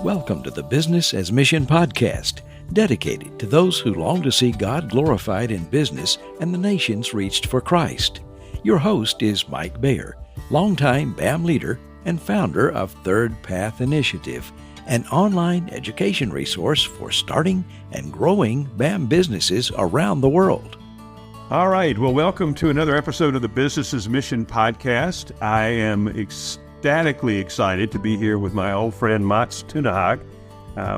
Welcome to the Business as Mission podcast, dedicated to those who long to see God glorified in business and the nations reached for Christ. Your host is Mike Bayer, longtime BAM leader and founder of Third Path Initiative, an online education resource for starting and growing BAM businesses around the world. All right. Well, welcome to another episode of the Business as Mission podcast. I am ecstatically excited to be here with my old friend Mats Tunehag.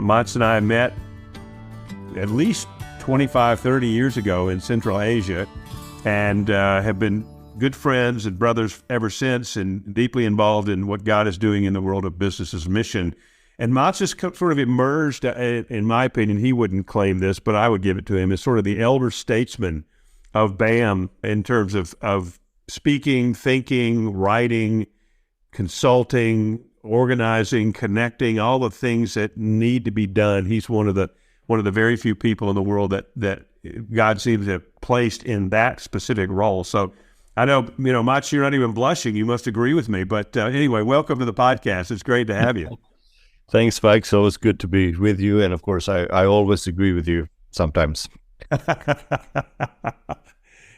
Mats and I met at least 25, 30 years ago in Central Asia and have been good friends and brothers ever since, and deeply involved in what God is doing in the world of business as mission. And Mats has sort of emerged, in my opinion, he wouldn't claim this, but I would give it to him, as sort of the elder statesman of BAM in terms of speaking, thinking, writing, consulting, organizing, connecting, all the things that need to be done. He's one of the very few people in the world that God seems to have placed in that specific role. So I know, Mats, you're not even blushing. You must agree with me. But anyway, welcome to the podcast. It's great to have you. Thanks, Mike. It's always good to be with you. And of course, I always agree with you sometimes.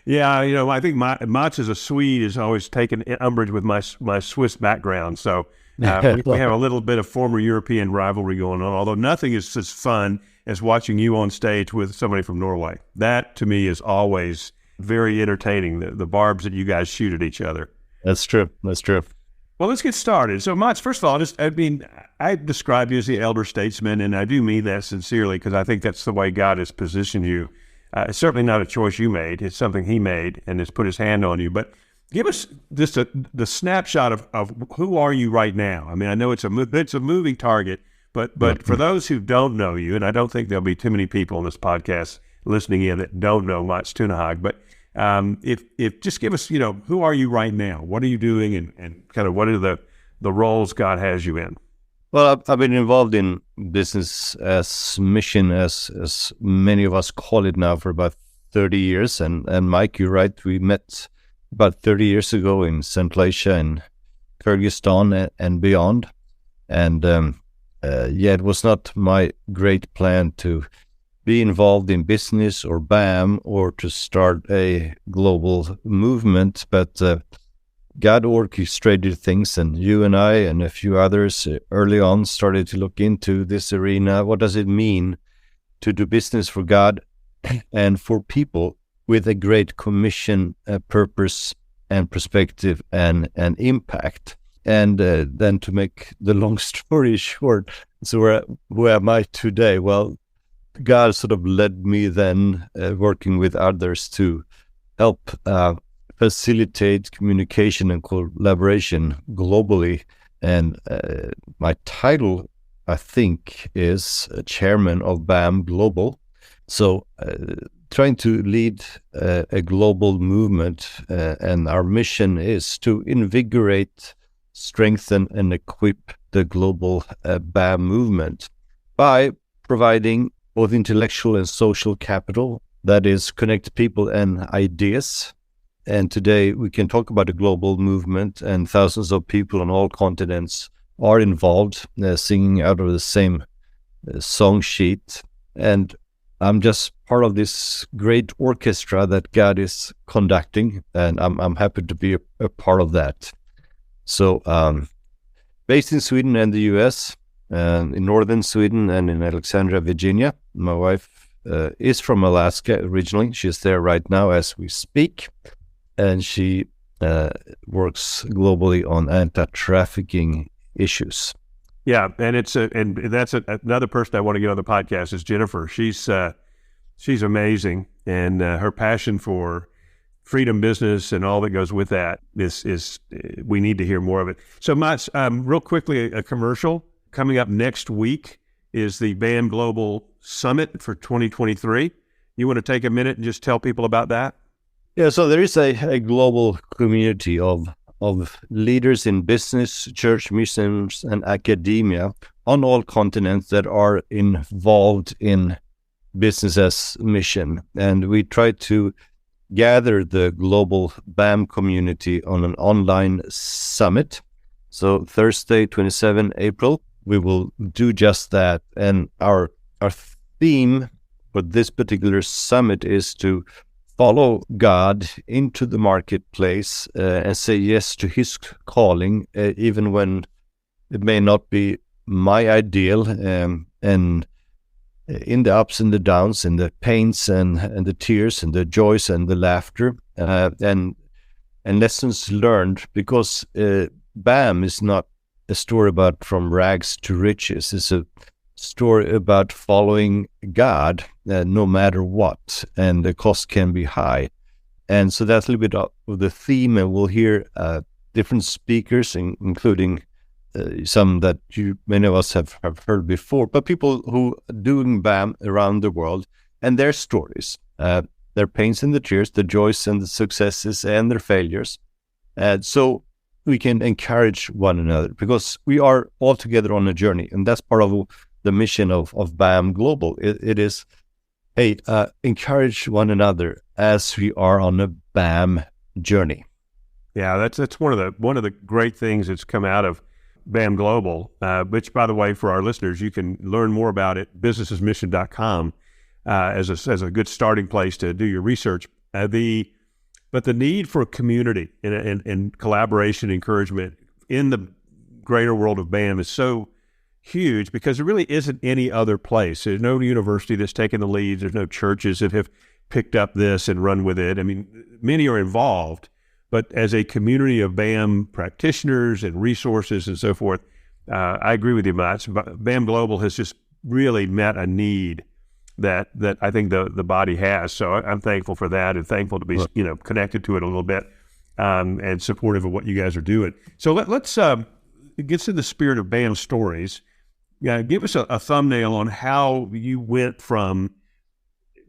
Yeah, I think Mats as a Swede has always taken umbrage with my Swiss background. So we have a little bit of former European rivalry going on, although nothing is as fun as watching you on stage with somebody from Norway. That, to me, is always very entertaining, the barbs that you guys shoot at each other. That's true. Well, let's get started. So, Mats, first of all, I describe you as the elder statesman, and I do mean that sincerely because I think that's the way God has positioned you. It's certainly not a choice you made. It's something he made and has put his hand on you. But give us just the snapshot of who are you right now? I mean, I know it's a moving target, but for those who don't know you, and I don't think there'll be too many people on this podcast listening in that don't know Mats Tunehag, but if just give us, who are you right now? What are you doing, and kind of what are the roles God has you in? Well, I've been involved in business as mission, as many of us call it now, for about 30 years. And Mike, you're right. We met about 30 years ago in Central Asia and Kyrgyzstan and beyond. And it was not my great plan to be involved in business or BAM or to start a global movement, but God orchestrated things, and you and I and a few others early on started to look into this arena. What does it mean to do business for God and for people with a great commission, purpose, and perspective and impact? And then to make the long story short, so where am I today? Well, God sort of led me then working with others to help facilitate communication and collaboration globally. And my title, I think, is Chairman of BAM Global. So trying to lead a global movement, and our mission is to invigorate, strengthen, and equip the global BAM movement by providing both intellectual and social capital, that is, connect people and ideas. And today we can talk about a global movement, and thousands of people on all continents are involved, singing out of the same song sheet. And I'm just part of this great orchestra that God is conducting, and I'm happy to be a part of that. So based in Sweden and the US, in northern Sweden and in Alexandria, Virginia. My wife is from Alaska originally. She's there right now as we speak. And she works globally on anti-trafficking issues. Yeah, and that's another person I want to get on the podcast is Jennifer. She's amazing, and her passion for freedom business and all that goes with that is we need to hear more of it. So, Mats, real quickly, a commercial coming up next week is the BAM Global Summit for 2023. You want to take a minute and just tell people about that? Yeah, so there is a global community of leaders in business, church, missions, and academia on all continents that are involved in business as mission. And we try to gather the global BAM community on an online summit. So Thursday, 27 April, we will do just that. And our theme for this particular summit is to follow God into the marketplace and say yes to His calling, even when it may not be my ideal, and in the ups and the downs, in the pains and the tears and the joys and the laughter, and lessons learned, because BAM is not a story about from rags to riches. It's a story about following God no matter what, and the cost can be high. And so that's a little bit of the theme, and we'll hear different speakers, including some that many of us have heard before, but people who are doing BAM around the world, and their stories, their pains and the tears, the joys and the successes and their failures. So we can encourage one another, because we are all together on a journey, and that's part of the mission of BAM Global. It is, hey, encourage one another as we are on a BAM journey. Yeah, that's one of the great things that's come out of BAM Global, which, by the way, for our listeners, you can learn more about it, businessesmission.com, as a good starting place to do your research. But the need for community and collaboration, encouragement in the greater world of BAM is so huge, because there really isn't any other place. There's no university that's taken the lead. There's no churches that have picked up this and run with it. I mean, many are involved, but as a community of BAM practitioners and resources and so forth, I agree with you, Mats. BAM Global has just really met a need that I think the body has. So I'm thankful for that, and thankful to be connected to it a little bit, and supportive of what you guys are doing. So let's get to the spirit of BAM stories. Give us a thumbnail on how you went from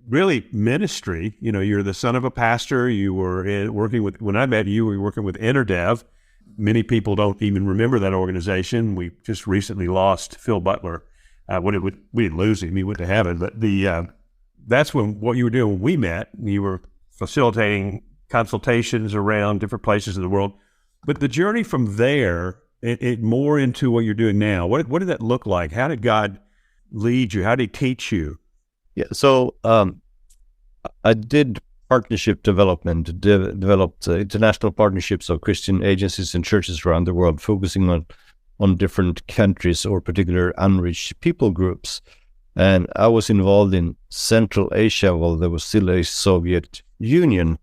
really ministry. You're the son of a pastor. You were working with, when I met you, we were working with InterDev. Many people don't even remember that organization. We just recently lost Phil Butler. We didn't lose him. He went to heaven. But that's what you were doing when we met. You were facilitating consultations around different places in the world. But the journey from there, it more into what you're doing now. What did that look like? How did God lead you? How did He teach you? Yeah, so I did partnership development, developed international partnerships of Christian agencies and churches around the world, focusing on different countries or particular unreached people groups. And I was involved in Central Asia while there was still a Soviet Union,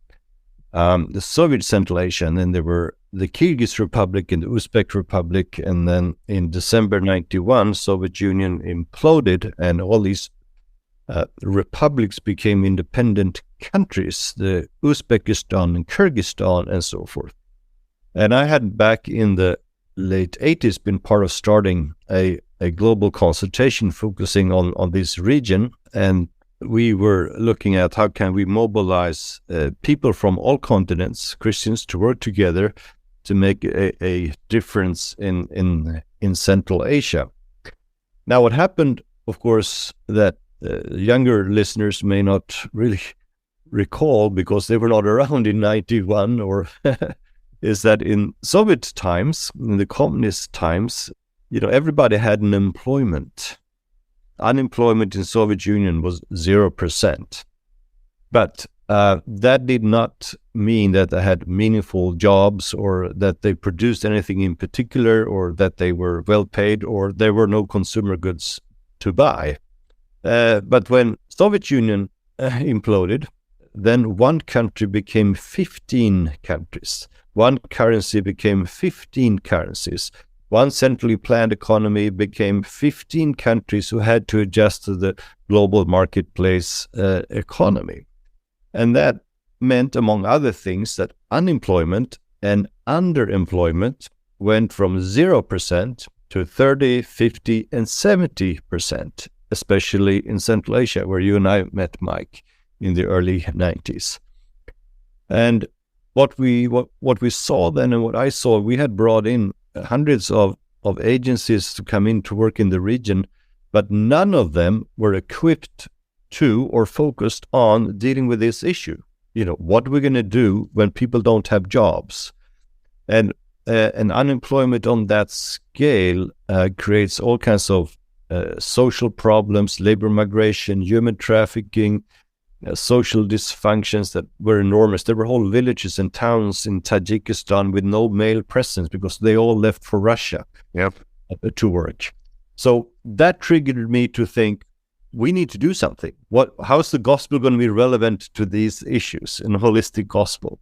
the Soviet Central Asia, and then there were the Kyrgyz Republic and the Uzbek Republic, and then in December 91, Soviet Union imploded, and all these republics became independent countries, the Uzbekistan and Kyrgyzstan and so forth. And I had, back in the late 80s, been part of starting a global consultation focusing on this region, and we were looking at how can we mobilize people from all continents, Christians, to work together to make a difference in Central Asia. Now, what happened, of course, that younger listeners may not really recall because they were not around in 91, or is that in Soviet times, in the communist times, everybody had an employment. Unemployment in Soviet Union was 0%. But that did not mean that they had meaningful jobs, or that they produced anything in particular, or that they were well paid, or there were no consumer goods to buy. But when Soviet Union imploded, then one country became 15 countries. One currency became 15 currencies. One centrally planned economy became 15 countries who had to adjust to the global marketplace economy. And that meant, among other things, that unemployment and underemployment went from 0% to 30, 50, and 70%, especially in Central Asia, where you and I met, Mike, in the early 90s. And what we saw then, and what I saw, we had brought in hundreds of agencies to come in to work in the region, but none of them were equipped to or focused on dealing with this issue. What are we going to do when people don't have jobs? And and unemployment on that scale creates all kinds of social problems, labor migration, human trafficking, social dysfunctions that were enormous. There were whole villages and towns in Tajikistan with no male presence because they all left for Russia to work. So that triggered me to think, we need to do something. How's the gospel going to be relevant to these issues in a holistic gospel?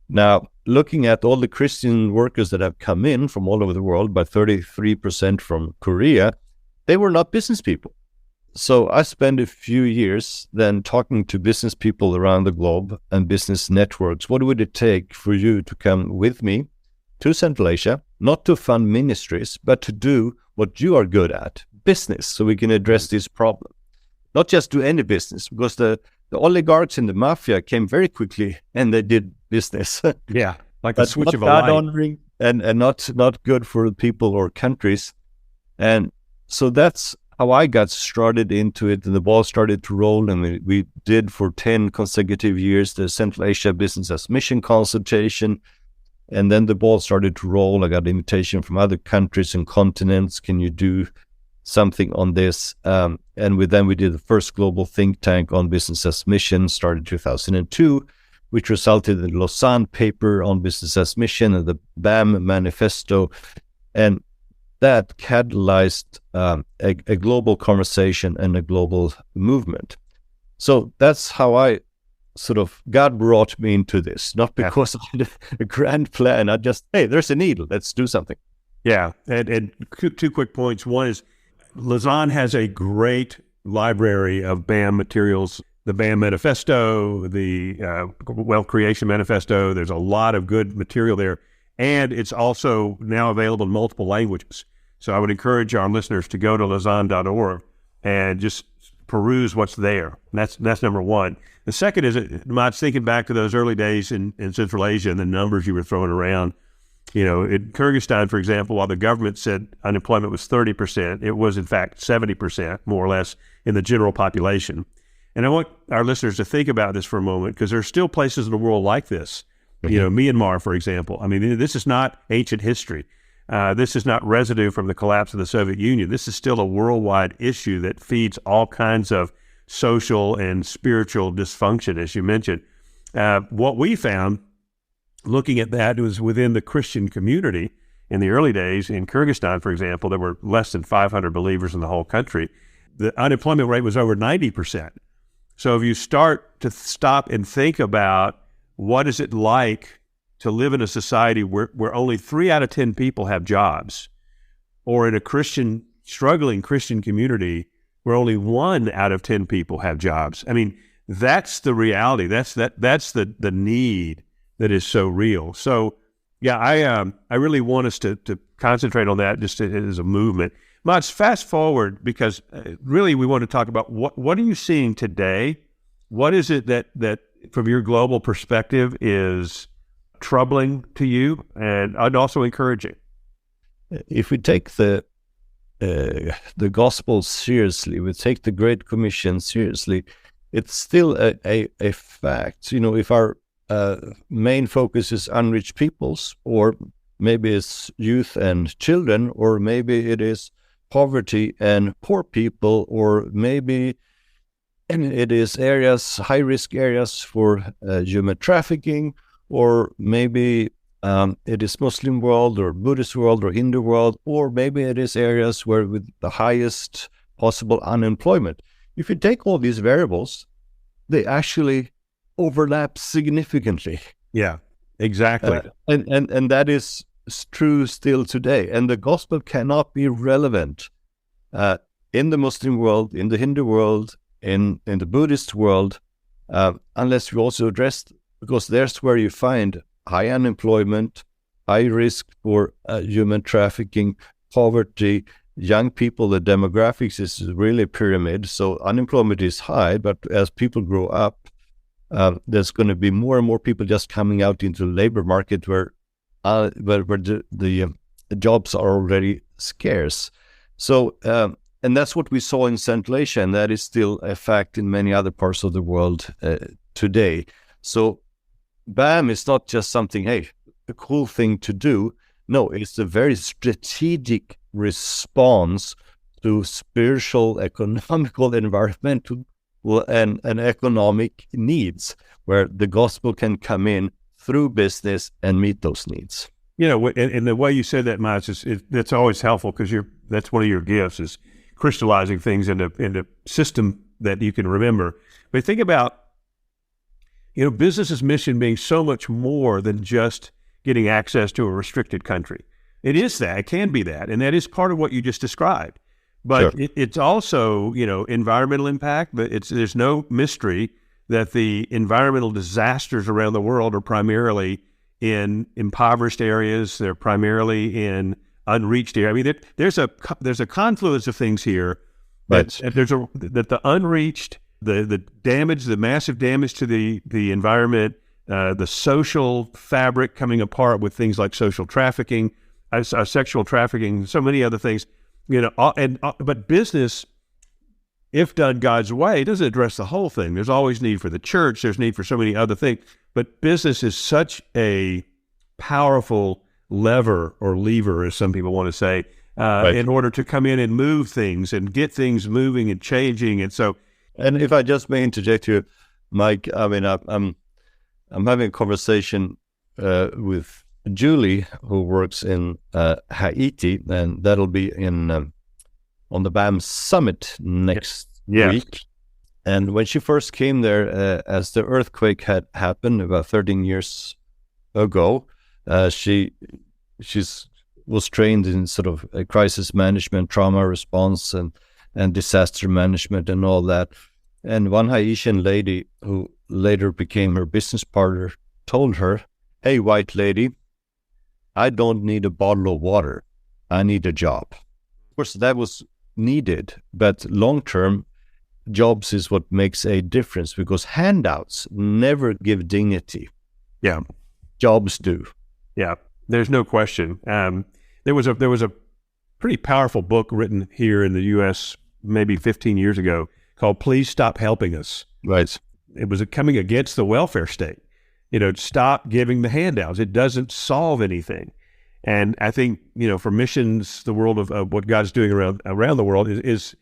Now, looking at all the Christian workers that have come in from all over the world, by 33% from Korea, they were not business people. So I spent a few years then talking to business people around the globe and business networks. What would it take for you to come with me to Central Asia, not to fund ministries, but to do what you are good at, business, so we can address this problem? Not just do any business, because the oligarchs and the mafia came very quickly and they did business. Yeah, like a switch of a light. light. Honoring and not good for people or countries. And so that's how I got started into it, and the ball started to roll, and we did for 10 consecutive years the Central Asia Business as Mission consultation, and then the ball started to roll. I got invitation from other countries and continents. Can you do something on this? And we did the first global think tank on business as mission, started 2002, which resulted in the Lausanne paper on business as mission and the BAM manifesto, and that catalyzed a global conversation and a global movement. So that's how God brought me into this, not because I had a grand plan. I just, hey, there's a need, let's do something. Yeah, and two quick points. One is Lausanne has a great library of BAM materials, the BAM Manifesto, the Wealth Creation Manifesto. There's a lot of good material there. And it's also now available in multiple languages. So I would encourage our listeners to go to lausanne.org and just peruse what's there. That's number one. The second is, Mats, thinking back to those early days in Central Asia and the numbers you were throwing around. In Kyrgyzstan, for example, while the government said unemployment was 30%, it was in fact 70%, more or less, in the general population. And I want our listeners to think about this for a moment, because there are still places in the world like this. Myanmar, for example. I mean, this is not ancient history. This is not residue from the collapse of the Soviet Union. This is still a worldwide issue that feeds all kinds of social and spiritual dysfunction, as you mentioned. What we found, looking at that, was within the Christian community in the early days. In Kyrgyzstan, for example, there were less than 500 believers in the whole country. The unemployment rate was over 90%. So if you start to stop and think about what is it like to live in a society where only 3 out of 10 people have jobs, or in a struggling Christian community where only 1 out of 10 people have jobs. I mean, that's the reality. That's the need that is so real. So, yeah, I really want us to concentrate on that just as a movement. Mats, fast forward, because really we want to talk about what are you seeing today? What is it that from your global perspective is troubling to you and also encouraging? If we take the gospel seriously, we take the Great Commission seriously, it's still a fact. If our main focus is unreached peoples, or maybe it's youth and children, or maybe it is poverty and poor people, or maybe it is high-risk areas for human trafficking, or maybe it is Muslim world or Buddhist world or Hindu world, or maybe it is areas where with the highest possible unemployment. If you take all these variables, they actually overlap significantly. Yeah, exactly. And that is true still today. And the gospel cannot be relevant in the Muslim world, in the Hindu world, in the Buddhist world, unless we also address, because there's where you find high unemployment, high risk for human trafficking, poverty, young people. The demographics is really a pyramid. So unemployment is high, but as people grow up, there's going to be more and more people just coming out into the labor market where the jobs are already scarce. So, and that's what we saw in Central Asia, and that is still a fact in many other parts of the world today. So BAM is not just something, hey, a cool thing to do. No, it's a very strategic response to spiritual, economical, environmental, and economic needs, where the gospel can come in through business and meet those needs. And the way you said that, Miles, that's always helpful, because that's one of your gifts, is crystallizing things into system that you can remember. But think about, business's mission being so much more than just getting access to a restricted country. It is that, it can be that, and that is part of what you just described. But Sure. it's also, environmental impact. But there's no mystery that the environmental disasters around the world are primarily in impoverished areas. They're primarily in unreached areas. I mean, there's a confluence of things here. Right. That the unreached, the damage, the massive damage to the environment, the social fabric coming apart with things like social trafficking, sexual trafficking, so many other things. But business, if done God's way, doesn't address the whole thing. There's always need for the church. There's need for so many other things. But business is such a powerful lever, or lever, as some people want to say, Right. in order to come in and move things and get things moving and changing. And so, And if I just may interject here, Mike, I mean, I'm having a conversation with Julie, who works in Haiti, and that'll be on the BAM Summit next week. And when she first came there, as the earthquake had happened about 13 years ago, she was trained in sort of crisis management, trauma response, and disaster management and all that. And one Haitian lady, who later became her business partner, told her, "Hey, white lady, I don't need a bottle of water. I need a job." Of course, that was needed, but long-term, jobs is what makes a difference, because handouts never give dignity. yeah, Jobs do. yeah, there's no question. There was a pretty powerful book written here in the U.S. maybe 15 years ago called "Please Stop Helping Us." Right. It was coming against the welfare state. Stop giving the handouts. It doesn't solve anything. And I think, for missions, the world of what God's doing around the world is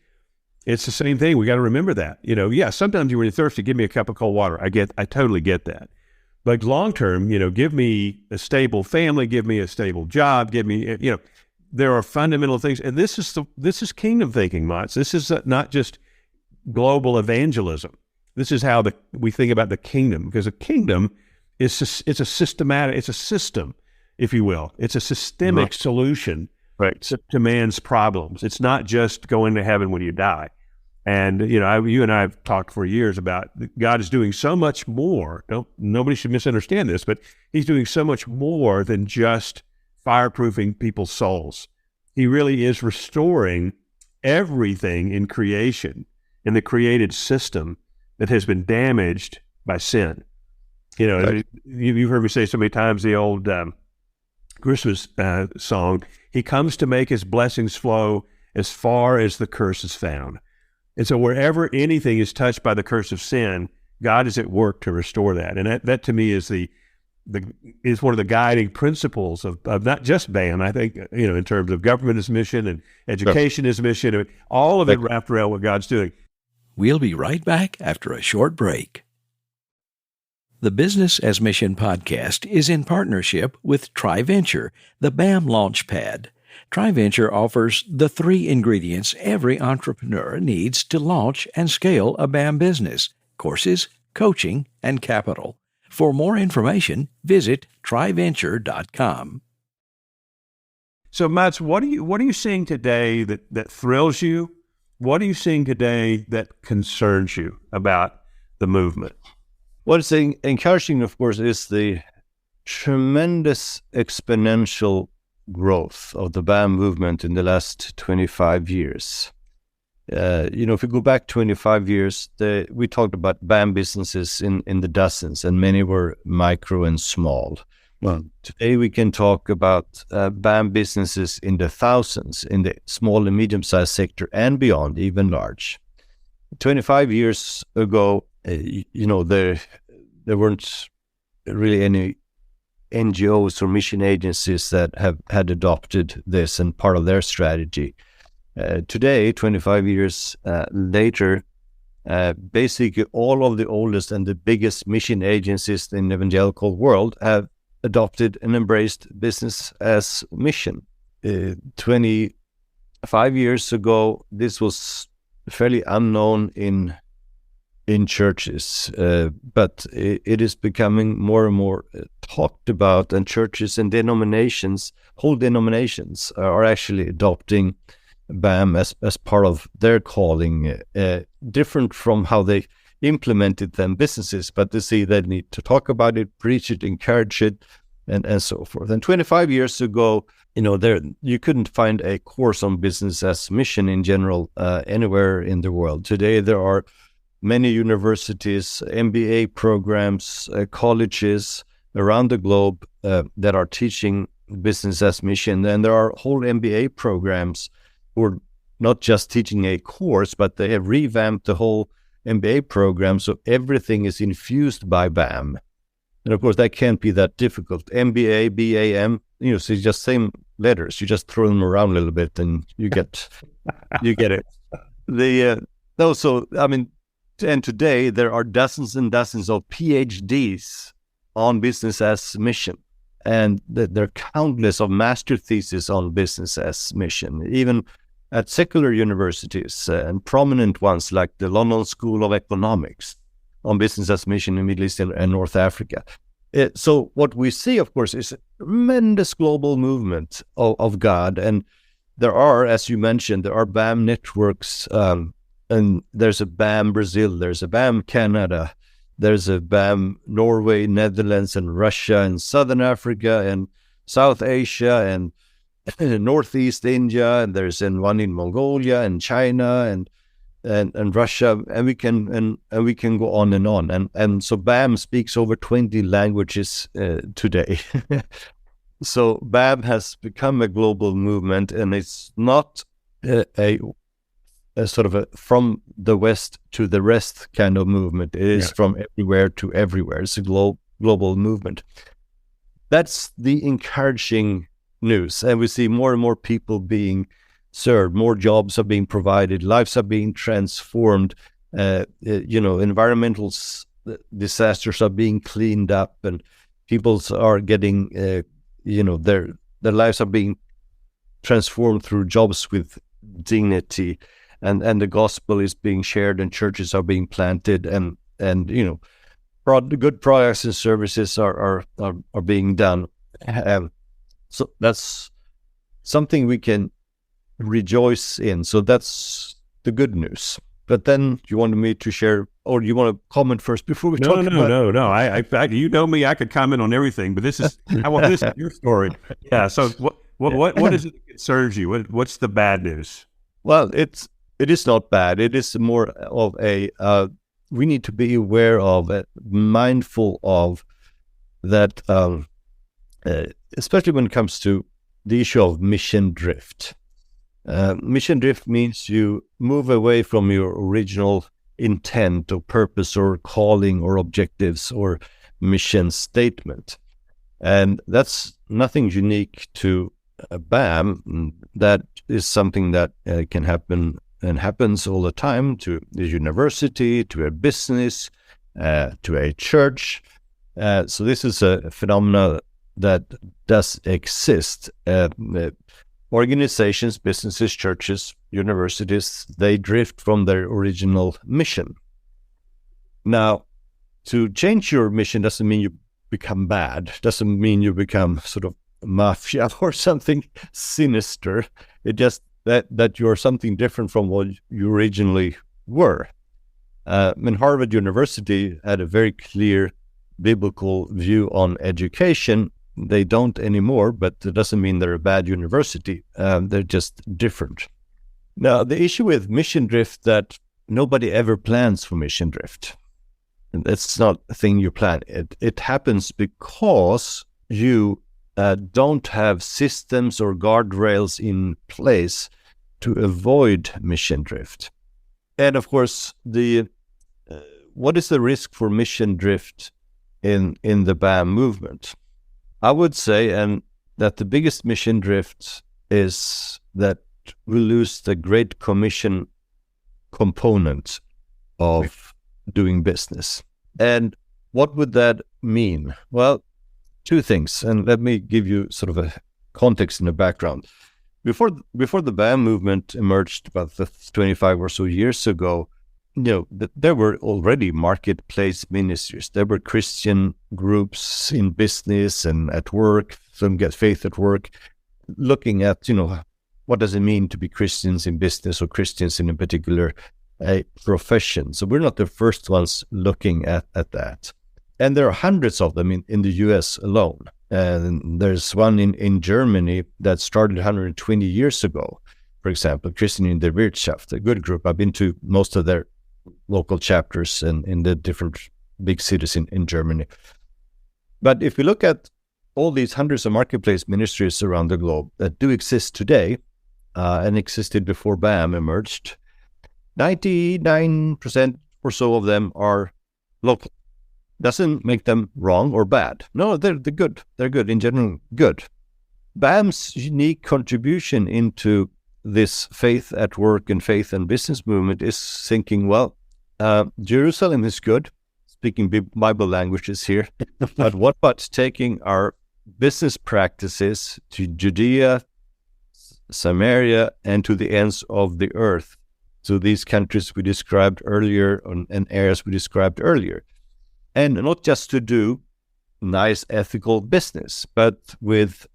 it's the same thing. We got to remember that. Sometimes when you're thirsty, give me a cup of cold water. I totally get that. But long term, give me a stable family, give me a stable job, give me, there are fundamental things. And this is kingdom thinking, Mats. This is not just global evangelism. This is how we think about the kingdom, because a kingdom it's a system, if you will. It's a systemic solution to man's problems. It's not just going to heaven when you die. And, you and I have talked for years about God is doing so much more. Nobody should misunderstand this, but he's doing so much more than just fireproofing people's souls. He really is restoring everything in creation, in the created system that has been damaged by sin. You've heard me say so many times the old Christmas song, "He comes to make his blessings flow as far as the curse is found." And so wherever anything is touched by the curse of sin, God is at work to restore that. And that to me is is one of the guiding principles of not just BAM. I think, in terms of government as mission and education as mission, all of it wrapped around what God's doing. We'll be right back after a short break. The Business as Mission podcast is in partnership with TriVenture, the BAM Launchpad. TriVenture offers the 3 ingredients every entrepreneur needs to launch and scale a BAM business: courses, coaching, and capital. For more information, visit triventure.com. So, Mats, what are you seeing today that thrills you? What are you seeing today that concerns you about the movement? What is encouraging, of course, is the tremendous exponential growth of the BAM movement in the last 25 years. If we go back 25 years, we talked about BAM businesses in the dozens, and many were micro and small. Well, today we can talk about BAM businesses in the thousands, in the small and medium-sized sector and beyond, even large. 25 years ago, there weren't really NGOs or mission agencies that have had adopted this and part of their strategy. Today, 25 years later, basically all of the oldest and the biggest mission agencies in the evangelical world have adopted and embraced business as mission. 25 years ago, this was fairly unknown in churches, but it is becoming more and more talked about, and churches and denominations, whole denominations, are actually adopting BAM as part of their calling, different from how they implemented them businesses, but they see they need to talk about it, preach it, encourage it, and so forth. And 25 years ago, you couldn't find a course on business as mission in general anywhere in the world. Today, there are many universities, MBA programs, colleges around the globe that are teaching business as mission. And there are whole MBA programs who are not just teaching a course, but they have revamped the whole MBA program, so everything is infused by BAM. And of course, that can't be that difficult. MBA, BAM, so it's just same letters. You just throw them around a little bit, and you get it. And today there are dozens and dozens of PhDs on business as mission, and there are countless of master theses on business as mission, even at secular universities and prominent ones like the London School of Economics on business as mission in Middle East and North Africa. So what we see, of course, is a tremendous global movement of God. And there are, as you mentioned, there are BAM networks, and there's a BAM Brazil, there's a BAM Canada, there's a BAM Norway, Netherlands, and Russia, and Southern Africa, and South Asia, and Northeast India, and there's one in Mongolia, and China, and Russia, and we can go on and on. And so BAM speaks over 20 languages today. So BAM has become a global movement, and it's not a sort of a from the West to the rest kind of movement. It is from everywhere to everywhere. It's a global movement. That's the encouraging news. And we see more and more people being served, more jobs are being provided, lives are being transformed, environmental disasters are being cleaned up, and people are getting, their lives are being transformed through jobs with dignity, and the gospel is being shared, and churches are being planted, and good products and services are being done. So that's something we can rejoice in. So that's the good news. But then you wanted me to share, or you want to comment first before we talk about... No. I you know me, I could comment on everything, but this is your story. Yeah. So what is it that concerns you? What's the bad news? Well, it is not bad. It is more of a we need to be aware of, mindful of that, especially when it comes to the issue of mission drift. Mission drift means you move away from your original intent or purpose or calling or objectives or mission statement. And that's nothing unique to BAM. That is something that can happen and happens all the time to the university, to a business, to a church. So this is a phenomena that does exist. Organizations, businesses, churches, universities, they drift from their original mission. Now, to change your mission doesn't mean you become bad, doesn't mean you become sort of mafia or something sinister. It just that you're something different from what you originally were. Harvard University had a very clear biblical view on education. They don't anymore, but it doesn't mean they're a bad university. They're just different. Now, the issue with mission drift that nobody ever plans for mission drift. It's not a thing you plan. It happens because you don't have systems or guardrails in place to avoid mission drift. And of course, what is the risk for mission drift in the BAM movement? I would say, and that the biggest mission drift is that we lose the Great Commission component of doing business. And what would that mean? Well, two things, and let me give you sort of a context in the background. Before the BAM movement emerged about 25 or so years ago, there were already marketplace ministries. There were Christian groups in business and at work, some get faith at work, looking at, what does it mean to be Christians in business or Christians in a particular profession. So we're not the first ones looking at that. And there are hundreds of them in the US alone. And there's one in Germany that started 120 years ago, for example, Christian in der Wirtschaft, a good group. I've been to most of their local chapters in the different big cities in Germany. But if we look at all these hundreds of marketplace ministries around the globe that do exist today and existed before BAM emerged, 99% or so of them are local. Doesn't make them wrong or bad. No, they're good. They're good, in general, good. BAM's unique contribution into this faith at work and faith and business movement is thinking, well, Jerusalem is good, speaking Bible languages here, but what about taking our business practices to Judea, Samaria, and to the ends of the earth, to these countries we described earlier and areas we described earlier? And not just to do nice ethical business, but with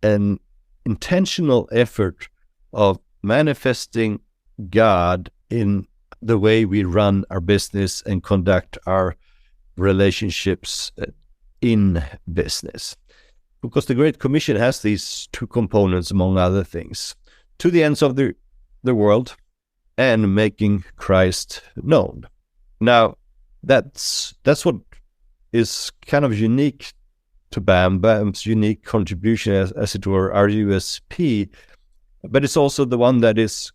an intentional effort of manifesting God in the way we run our business and conduct our relationships in business. Because the Great Commission has these two components, among other things: to the ends of the world and making Christ known. Now, that's what is kind of unique to BAM's unique contribution, as it were, our USP, but it's also the one that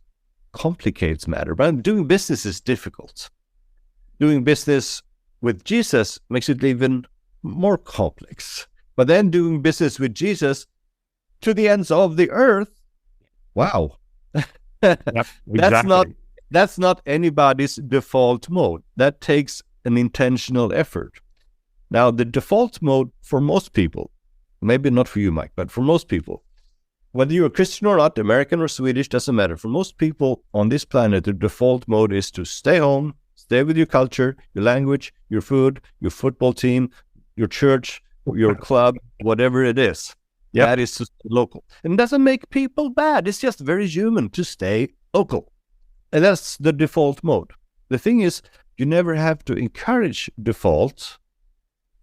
complicates matter. But doing business is difficult. Doing business with Jesus makes it even more complex. But then doing business with Jesus to the ends of the earth, wow. Yep, exactly. That's not anybody's default mode. That takes an intentional effort. Now, the default mode for most people, maybe not for you, Mike, but for most people, whether you're a Christian or not, American or Swedish, doesn't matter. For most people on this planet, the default mode is to stay home, stay with your culture, your language, your food, your football team, your church, your club, whatever it is. Yep. That is to stay local. And it doesn't make people bad. It's just very human to stay local. And that's the default mode. The thing is, you never have to encourage default,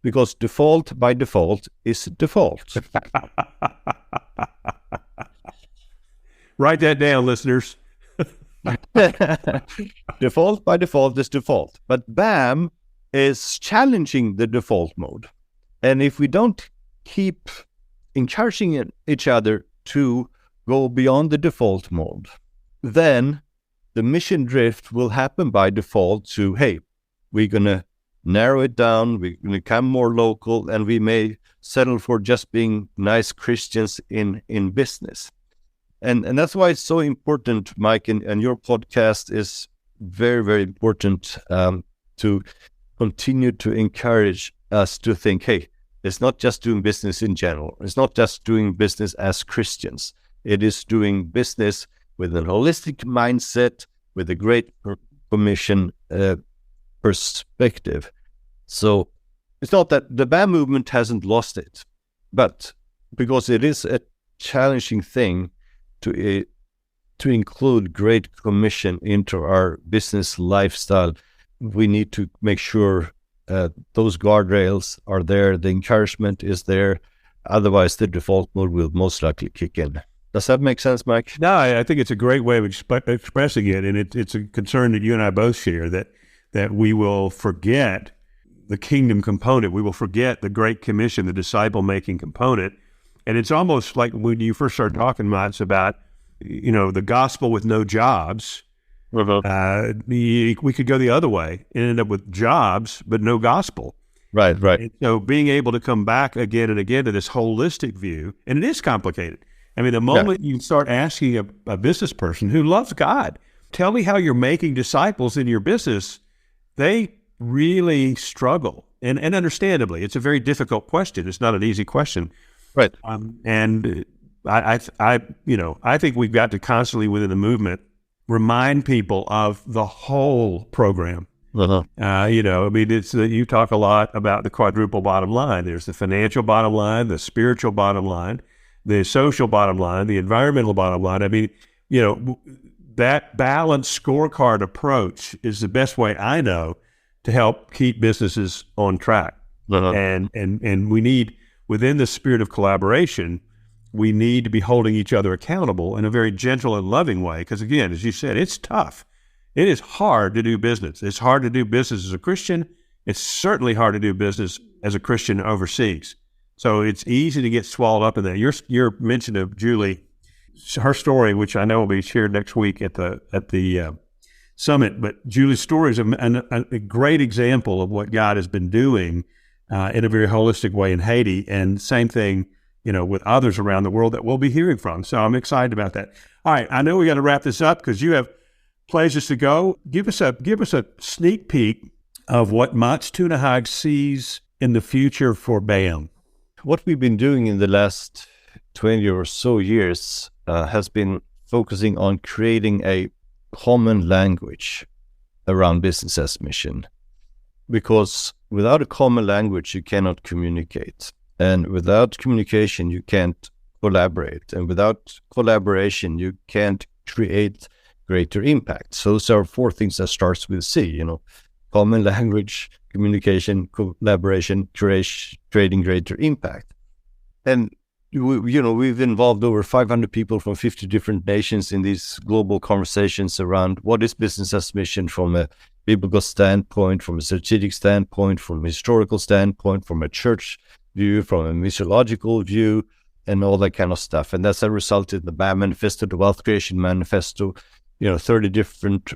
because default by default is default. Write that down, listeners. Default by default is default. But BAM is challenging the default mode. And if we don't keep encouraging each other to go beyond the default mode, then the mission drift will happen by default to, hey, we're going to narrow it down, we become more local, and we may settle for just being nice Christians in business. And that's why it's so important, Mike, and your podcast is very, very important to continue to encourage us to think, hey, it's not just doing business in general. It's not just doing business as Christians. It is doing business with a holistic mindset, with a Great Commission perspective. So it's not that the BAM movement hasn't lost it, but because it is a challenging thing to include Great Commission into our business lifestyle, we need to make sure those guardrails are there, the encouragement is there. Otherwise, the default mode will most likely kick in. Does that make sense, Mike? No, I think it's a great way of expressing it, and it's a concern that you and I both share, that we will forget the kingdom component. We will forget the Great Commission, the disciple-making component. And it's almost like when you first started talking, Mats, about, the gospel with no jobs. We could go the other way and end up with jobs, but no gospel. Right, right. And so being able to come back again and again to this holistic view, and it is complicated. I mean, the moment you start asking a business person who loves God, tell me how you're making disciples in your business, they really struggle. And understandably, it's a very difficult question. It's not an easy question. Right. And I think we've got to constantly within the movement remind people of the whole program. Uh-huh. It's you talk a lot about the quadruple bottom line. There's the financial bottom line, the spiritual bottom line, the social bottom line, the environmental bottom line. I mean, that balanced scorecard approach is the best way I know to help keep businesses on track. Uh-huh. And we need, within the spirit of collaboration, we need to be holding each other accountable in a very gentle and loving way. Because again, as you said, it's tough. It is hard to do business. It's hard to do business as a Christian. It's certainly hard to do business as a Christian overseas. So it's easy to get swallowed up in that. Your mention of Julie, her story, which I know will be shared next week at the summit, but Julie's story is a great example of what God has been doing in a very holistic way in Haiti, and same thing, with others around the world that we'll be hearing from. So I'm excited about that. All right, I know we got to wrap this up because you have places to go. Give us a sneak peek of what Mats Tunehag sees in the future for BAM. What we've been doing in the last 20 or so years has been focusing on creating a common language around business as mission. Because without a common language, you cannot communicate. And without communication, you can't collaborate. And without collaboration, you can't create greater impact. So those are four things that starts with C, common language, communication, collaboration, creating greater impact. And we've involved over 500 people from 50 different nations in these global conversations around what is business as mission from a biblical standpoint, from a strategic standpoint, from a historical standpoint, from a church view, from a missiological view, and all that kind of stuff. And that's a result in the BAM Manifesto, the Wealth Creation Manifesto, 30 different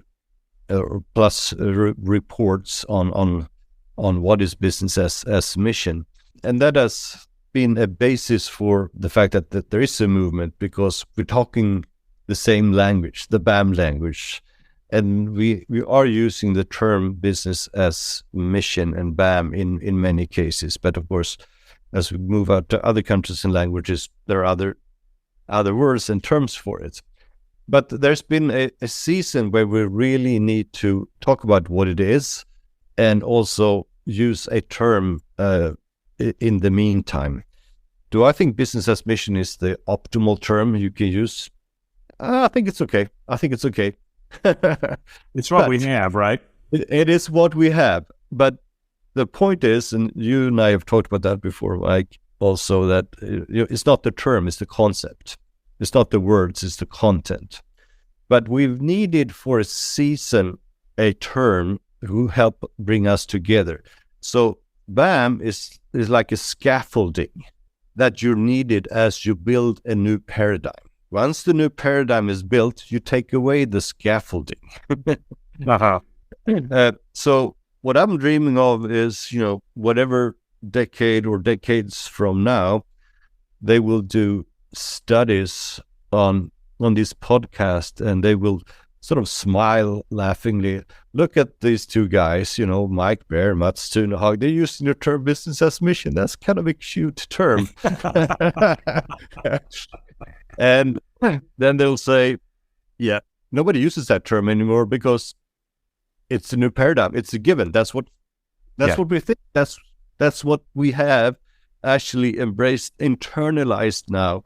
plus reports on what is business as mission. And that has been a basis for the fact that there is a movement, because we're talking the same language, the BAM language. And we are using the term business as mission and BAM in many cases. But of course, as we move out to other countries and languages, there are other words and terms for it. But there's been a season where we really need to talk about what it is and also use a term in the meantime. Do I think business as mission is the optimal term you can use? I think it's okay. It's what we have, right? It is what we have. But the point is, and you and I have talked about that before, Mike, also that it's not the term, it's the concept. It's not the words, it's the content. But we've needed for a season a term who help bring us together. So BAM is like a scaffolding that you're needed as you build a new paradigm. Once the new paradigm is built, you take away the scaffolding. Uh-huh. So what I'm dreaming of is, whatever decade or decades from now, they will do studies on this podcast, and they will sort of smile laughingly. Look at these two guys, Mike Baer, Mats Tunehag. They're using the term business as mission. That's kind of a cute term. And then they'll say, yeah, nobody uses that term anymore because it's a new paradigm. It's a given. That's what we think. That's what we have actually embraced, internalized now.